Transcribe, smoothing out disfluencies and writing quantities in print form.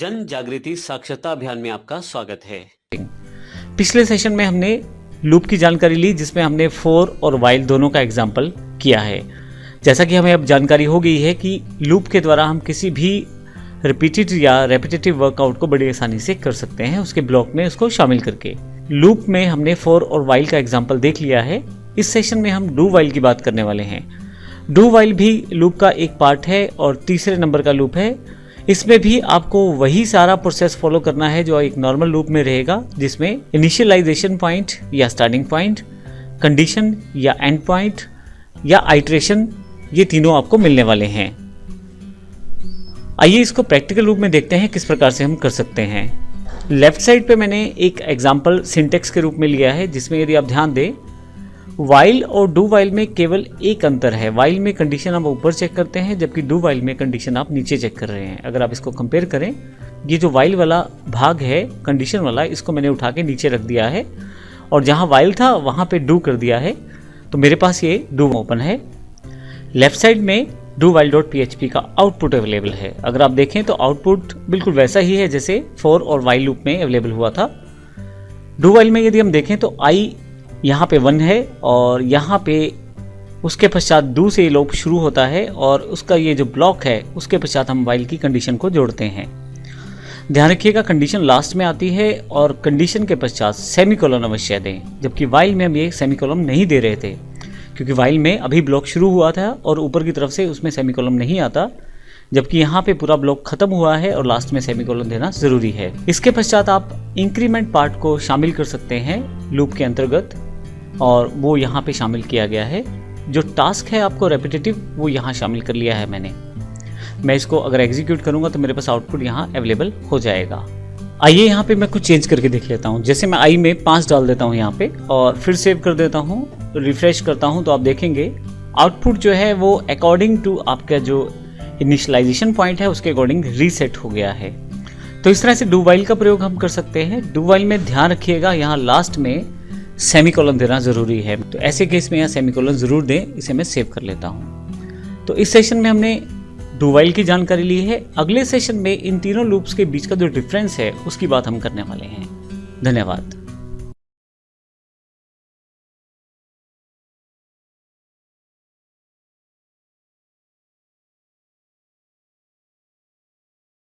जन जागृति साक्षरता अभियान में आपका स्वागत है। पिछले सेशन में हमने लूप की जानकारी ली, जिसमें हमने फॉर और व्हाइल दोनों का एग्जाम्पल किया है। जैसा कि हमें अब जानकारी हो गई है कि लूप के द्वारा हम किसी भी रिपीटेड या रेपिटेटिव वर्कआउट को बड़ी आसानी से कर सकते हैं, उसके ब्लॉक में उसको शामिल करके। लूप में हमने फॉर और व्हाइल का एग्जाम्पल देख लिया है। इस सेशन में हम डू व्हाइल की बात करने वाले हैं। डू व्हाइल भी लूप का एक पार्ट है और तीसरे नंबर का लूप है। इसमें भी आपको वही सारा प्रोसेस फॉलो करना है जो एक नॉर्मल लूप में रहेगा, जिसमें इनिशियलाइजेशन पॉइंट या स्टार्टिंग पॉइंट, कंडीशन या एंड पॉइंट या आइटरेशन, ये तीनों आपको मिलने वाले हैं। आइए इसको प्रैक्टिकल रूप में देखते हैं किस प्रकार से हम कर सकते हैं। लेफ्ट साइड पे मैंने एक एग्जांपल सिंटेक्स के रूप में लिया है, जिसमें यदि आप ध्यान दें, व्हाइल और डू व्हाइल में केवल एक अंतर है। व्हाइल में कंडीशन आप ऊपर चेक करते हैं, जबकि डू व्हाइल में कंडीशन आप नीचे चेक कर रहे हैं। अगर आप इसको कंपेयर करें, ये जो व्हाइल वाला भाग है कंडीशन वाला, इसको मैंने उठा के नीचे रख दिया है और जहाँ व्हाइल था वहाँ पे डू कर दिया है, तो मेरे पास ये डू ओपन है। लेफ्ट साइड में डू व्हाइल डॉट PHP का आउटपुट अवेलेबल है। अगर आप देखें तो आउटपुट बिल्कुल वैसा ही है जैसे फॉर और व्हाइल लूप में अवेलेबल हुआ था। डू व्हाइल में यदि हम देखें तो आई यहाँ पे 1 है और यहाँ पे उसके पश्चात डू से लूप शुरू होता है और उसका ये जो ब्लॉक है उसके पश्चात हम व्हाइल की कंडीशन को जोड़ते हैं। ध्यान रखिएगा, कंडीशन लास्ट में आती है और कंडीशन के पश्चात सेमीकोलन अवश्य दें, जबकि व्हाइल में हम ये सेमीकोलन नहीं दे रहे थे, क्योंकि व्हाइल में अभी ब्लॉक शुरू हुआ था और ऊपर की तरफ से उसमें सेमीकोलन नहीं आता, जबकि यहाँ पे पूरा ब्लॉक खत्म हुआ है और लास्ट में सेमीकोलन देना जरूरी है। इसके पश्चात आप इंक्रीमेंट पार्ट को शामिल कर सकते हैं लूप के अंतर्गत, और वो यहाँ पे शामिल किया गया है। जो टास्क है आपको रेपिटेटिव, वो यहाँ शामिल कर लिया है मैंने। मैं इसको अगर एग्जीक्यूट करूँगा तो मेरे पास आउटपुट यहाँ अवेलेबल हो जाएगा। आइए यहाँ पे मैं कुछ चेंज करके देख लेता हूँ। जैसे मैं आई में 5 डाल देता हूँ यहाँ पे और फिर सेव कर देता हूँ, रिफ्रेश करता हूँ, तो आप देखेंगे आउटपुट जो है वो अकॉर्डिंग टू आपका जो इनिशियलाइजेशन पॉइंट है उसके अकॉर्डिंग रीसेट हो गया है। तो इस तरह से डू व्हाइल का प्रयोग हम कर सकते हैं। डू व्हाइल में ध्यान रखिएगा, यहाँ लास्ट में सेमीकोलन देना जरूरी है, तो ऐसे केस में यहाँ सेमीकोलन जरूर दें। इसे मैं सेव कर लेता हूँ। तो इस सेशन में हमने डू व्हाइल की जानकारी ली है। अगले सेशन में इन तीनों लूप्स के बीच का जो डिफरेंस है उसकी बात हम करने वाले हैं। धन्यवाद।